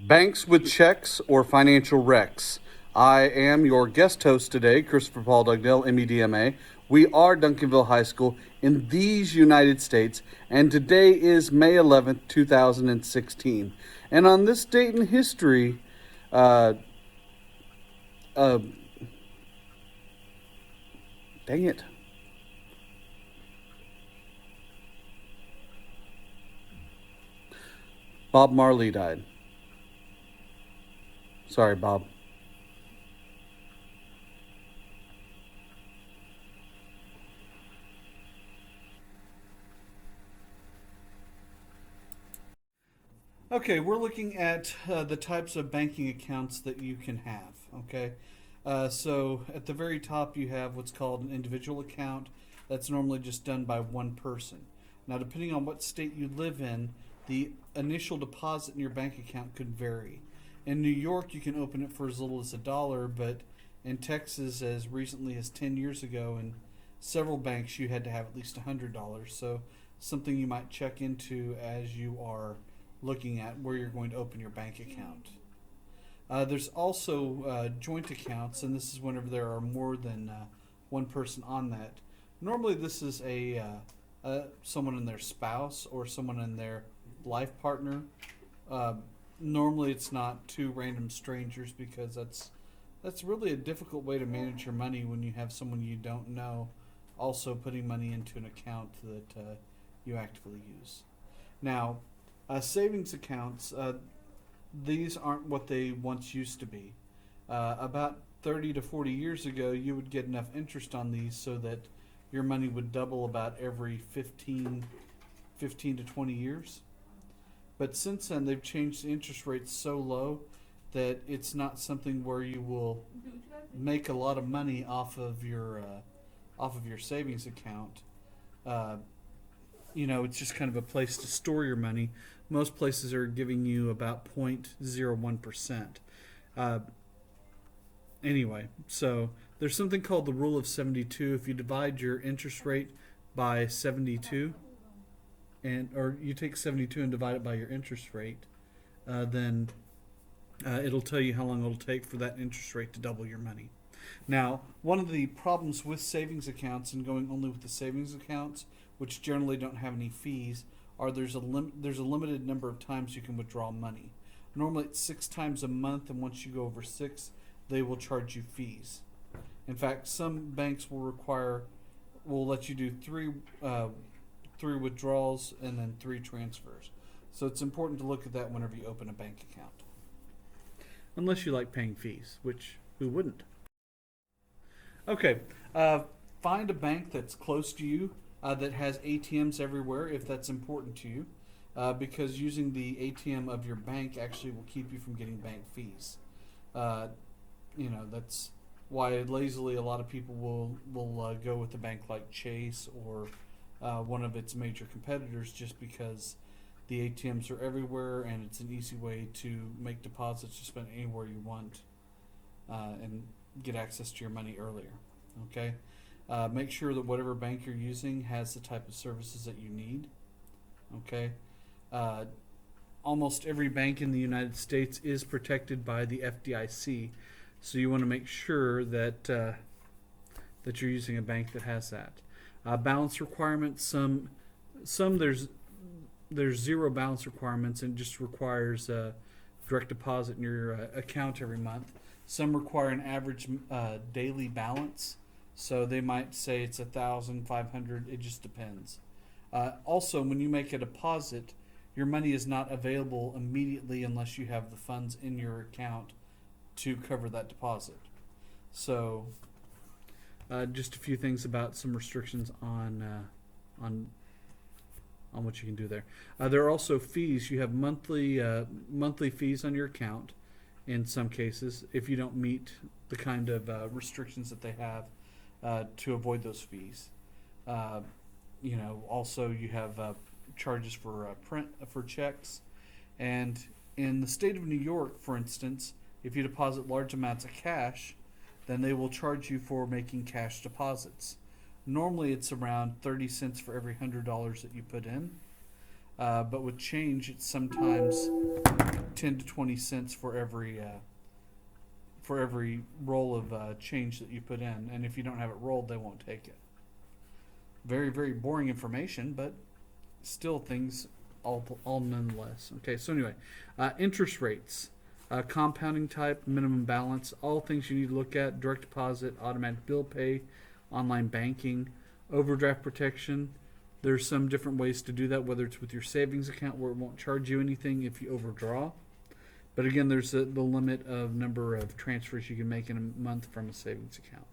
Banks with checks or financial wrecks. I am your guest host today, Christopher Paul Dugdale, MEDMA. We are Duncanville High School in these United States, and today is May 11th, 2016. And on this date in history, uh, uh, dang it, Bob Marley died. Sorry, Bob. Okay, we're looking at the types of banking accounts that you can have. Okay, so at the very top, you have what's called an individual account. That's normally just done by one person. Now, depending on what state you live in, the initial deposit in your bank account could vary. In New York, you can open it for as little as $1, but in Texas, as recently as 10 years ago, in several banks, you had to have at least $100. So, something you might check into as you are looking at where you're going to open your bank account. There's also joint accounts, and this is whenever there are more than one person on that. Normally, this is someone and their spouse or someone and their life partner. Uh, Normally, it's not two random strangers because that's really a difficult way to manage your money when you have someone you don't know also putting money into an account that you actively use. Now, savings accounts, these aren't what they once used to be. About 30 to 40 years ago, you would get enough interest on these so that your money would double about every 15 to 20 years. But since then, they've changed the interest rates so low that it's not something where you will make a lot of money off of your savings account. Uh, it's just kind of a place to store your money. Most places are giving you about 0.01%. Uh, anyway, so there's something called the rule of 72. If you divide your interest rate by 72, or you take 72 and divide it by your interest rate, then it'll tell you how long it'll take for that interest rate to double your money. Now, one of the problems with savings accounts and going only with the savings accounts, which generally don't have any fees, are there's a limited number of times you can withdraw money. Normally it's 6 times a month, and once you go over 6, they will charge you fees. In fact, some banks will let you do three withdrawals and then 3 transfers. So it's important to look at that whenever you open a bank account. Unless you like paying fees, which who wouldn't? Okay, find a bank that's close to you that has ATMs everywhere if that's important to you, because using the ATM of your bank actually will keep you from getting bank fees. Uh, that's why lazily a lot of people will go with a bank like Chase or one of its major competitors just because the ATMs are everywhere and it's an easy way to make deposits to spend anywhere you want and get access to your money earlier. Okay, make sure that whatever bank you're using has the type of services that you need. Okay, uh, almost every bank in the United States is protected by the FDIC, so you want to make sure that you're using a bank that has that. Balance requirements. Some there's zero balance requirements and just requires direct deposit in your account every month. Some require an average daily balance, so they might say it's 1,500. It just depends. Also, when you make a deposit, your money is not available immediately unless you have the funds in your account to cover that deposit. So, just a few things about some restrictions on what you can do there. There are also fees. You have monthly fees on your account in some cases if you don't meet the kind of restrictions that they have to avoid those fees. Also you have charges for print for checks, and in the state of New York, for instance, if you deposit large amounts of cash, then they will charge you for making cash deposits. Normally, it's around 30 cents for every $100 that you put in. but with change, it's sometimes 10 to 20 cents for every roll of change that you put in. And if you don't have it rolled, they won't take it. Very, very boring information, but still things all nonetheless. Okay, so anyway, interest rates, compounding type, minimum balance, all things you need to look at: direct deposit, automatic bill pay, online banking, overdraft protection. There's some different ways to do that, whether it's with your savings account where it won't charge you anything if you overdraw. But again, there's the limit of number of transfers you can make in a month from a savings account.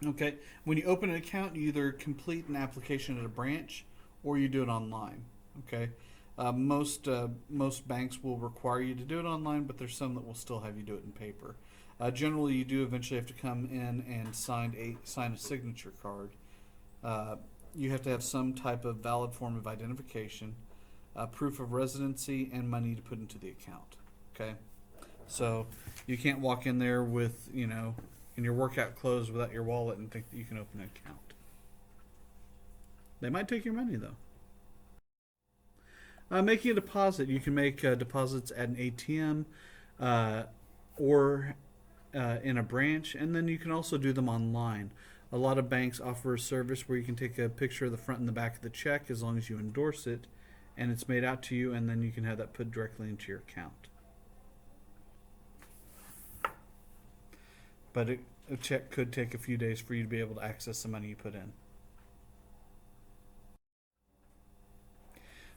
Okay, when you open an account, you either complete an application at a branch or you do it online. Okay, most banks will require you to do it online, but there's some that will still have you do it in paper. Generally, you do eventually have to come in and sign a signature card. You have to have some type of valid form of identification, proof of residency, and money to put into the account. Okay, so you can't walk in there with in your workout clothes without your wallet and think that you can open an account. They might take your money though. Making a deposit, you can make deposits at an ATM or in a branch, and then you can also do them online. A lot of banks offer a service where you can take a picture of the front and the back of the check as long as you endorse it, and it's made out to you, and then you can have that put directly into your account. But a check could take a few days for you to be able to access the money you put in.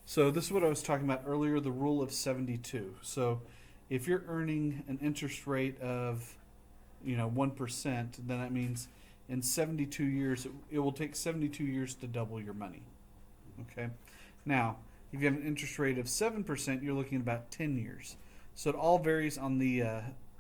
So this is what I was talking about earlier, the rule of 72. So if you're earning an interest rate of 1%, then that means in 72 years, it will take 72 years to double your money. Okay. Now, if you have an interest rate of 7%, you're looking at about 10 years. So it all varies on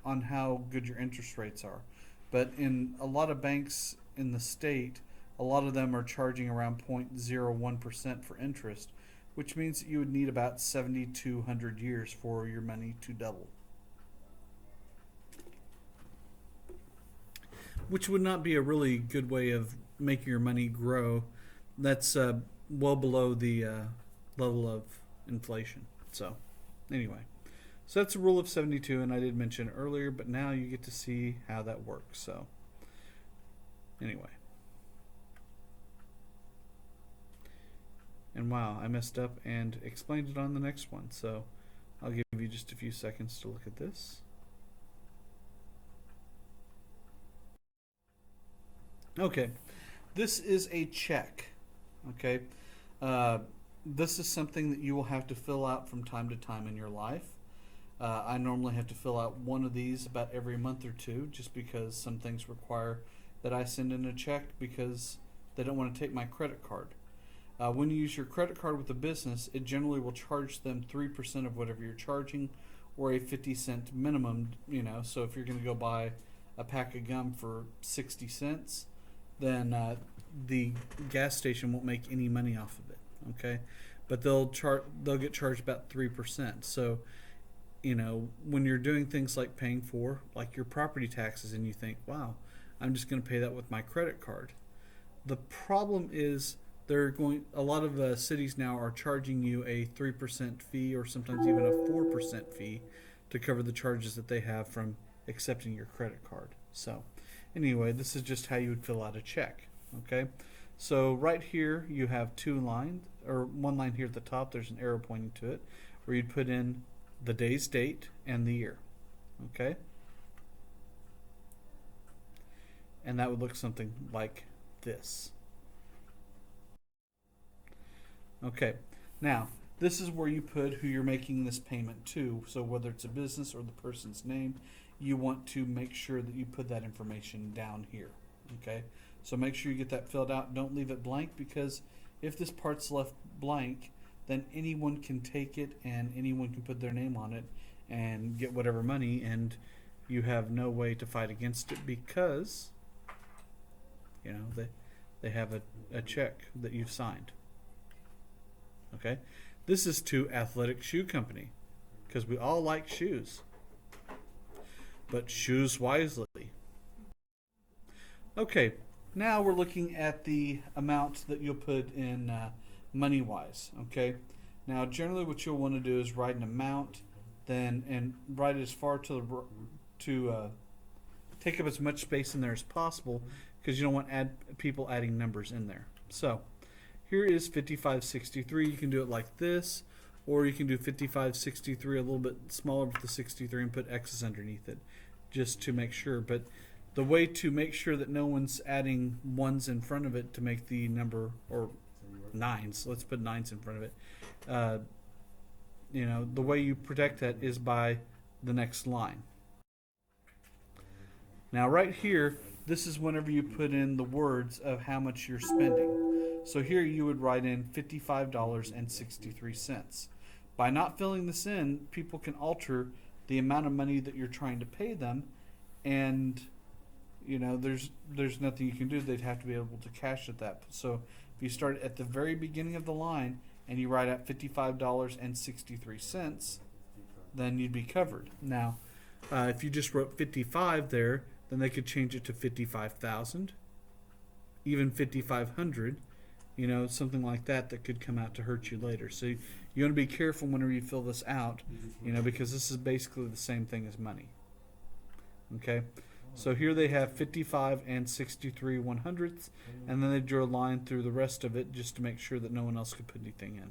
on how good your interest rates are. But in a lot of banks in the state, a lot of them are charging around 0.01% for interest, which means that you would need about 7,200 years for your money to double. Which would not be a really good way of making your money grow. That's well below the level of inflation. So anyway, so that's the rule of 72, and I did mention it earlier, but now you get to see how that works. So anyway. And wow, I messed up and explained it on the next one. So I'll give you just a few seconds to look at this. Okay, this is a check. Okay, this is something that you will have to fill out from time to time in your life. I normally have to fill out one of these about every month or two, just because some things require that I send in a check because they don't want to take my credit card. When you use your credit card with a business, it generally will charge them 3% of whatever you're charging, or a 50-cent minimum. So if you're going to go buy a pack of gum for 60 cents, then the gas station won't make any money off of it. Okay, but they'll get charged about 3%. So when you're doing things like paying for like your property taxes, and you think, wow, I'm just going to pay that with my credit card. The problem is a lot of cities now are charging you a 3% fee, or sometimes even a 4% fee, to cover the charges that they have from accepting your credit card. So anyway, this is just how you would fill out a check. Okay, so right here you have two lines, or one line here at the top. There's an arrow pointing to it, where you'd put in the day's date and the year. Okay, and that would look something like this. Okay, now this is where you put who you're making this payment to. So whether it's a business or the person's name, you want to make sure that you put that information down here. Okay, so make sure you get that filled out. Don't leave it blank, because if this part's left blank, then anyone can take it and anyone can put their name on it and get whatever money, and you have no way to fight against it, because they have a check that you've signed. Okay, this is to Athletic Shoe Company, because we all like shoes, but choose wisely. Okay, Now we're looking at the amount that you'll put in money-wise. Okay. Now generally, what you'll want to do is write an amount, and write it as far to take up as much space in there as possible, because you don't want people adding numbers in there. So here is 5563. You can do it like this, or you can do 5563 a little bit smaller with the 63 and put X's underneath it, just to make sure. But the way to make sure that no one's adding ones in front of it to make the number, or nines, let's put nines in front of it, the way you protect that is by the next line. Now right here, this is whenever you put in the words of how much you're spending. So here you would write in $55.63. By not filling this in, people can alter the amount of money that you're trying to pay them, and there's nothing you can do. They'd have to be able to cash at that. So if you start at the very beginning of the line and you write out $55.63, then you'd be covered. Now, if you just wrote 55 there, then they could change it to 55,000, even 5,500, something like that could come out to hurt you later. So you want to be careful whenever you fill this out, because this is basically the same thing as money. Okay, so here they have 55 and 63 100ths, and then they drew a line through the rest of it just to make sure that no one else could put anything in.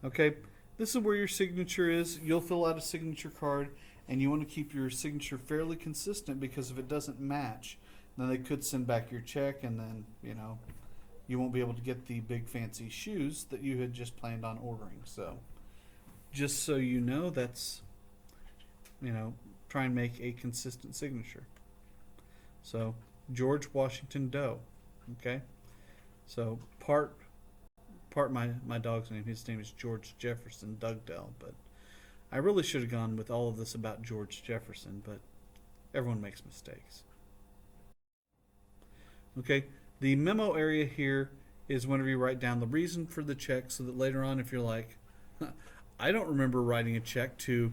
Okay, this is where your signature is. You'll fill out a signature card, and you want to keep your signature fairly consistent, because if it doesn't match, then they could send back your check, and then you won't be able to get the big fancy shoes that you had just planned on ordering. So just so you know, that's try and make a consistent signature. So George Washington Doe. Okay, so part my dog's name, his name is George Jefferson Dugdale, but I really should have gone with all of this about George Jefferson, but everyone makes mistakes. Okay, the memo area here is whenever you write down the reason for the check, so that later on, if you're like, I don't remember writing a check to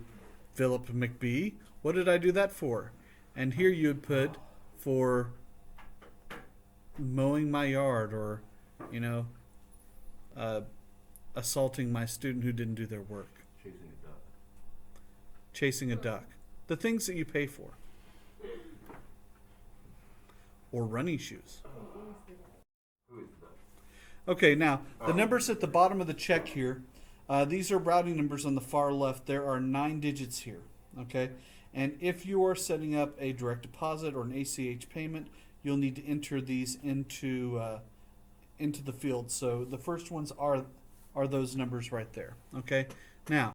Philip McBee, what did I do that for? And here you would put for mowing my yard, or assaulting my student who didn't do their work. Chasing a duck. The things that you pay for. Or running shoes. Okay, now the numbers at the bottom of the check here, these are routing numbers on the far left. There are 9 digits here. Okay, and if you are setting up a direct deposit or an ACH payment, you'll need to enter these into the field. So the first ones are those numbers right there. Okay, now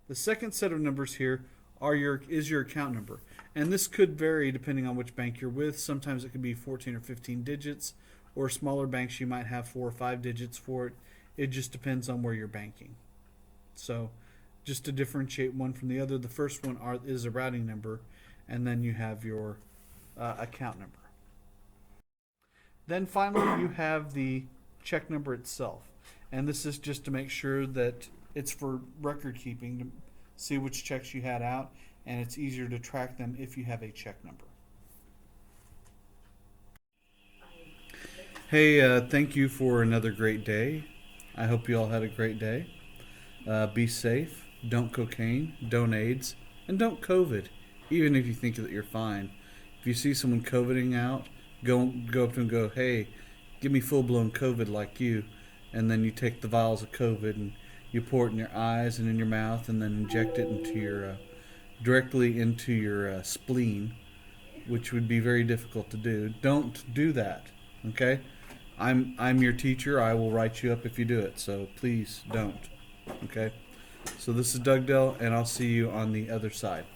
the second set of numbers here is your account number, and this could vary depending on which bank you're with. Sometimes it could be 14 or 15 digits, or smaller banks you might have 4 or 5 digits for it. It just depends on where you're banking. So just to differentiate one from the other, the first one is a routing number, and then you have your account number. Then finally you have the check number itself, and this is just to make sure that it's for record keeping, to see which checks you had out, and it's easier to track them if you have a check number. Hey, thank you for another great day. I hope you all had a great day. Be safe. Don't cocaine. Don't AIDS. And don't COVID, even if you think that you're fine. If you see someone COVIDing out, go up to them and go, hey, give me full-blown COVID like you. And then you take the vials of COVID and you pour it in your eyes and in your mouth, and then inject it into your directly into your spleen, which would be very difficult to do. Don't do that, okay? I'm your teacher. I will write you up if you do it, so please don't, okay? So this is Doug Dell, and I'll see you on the other side.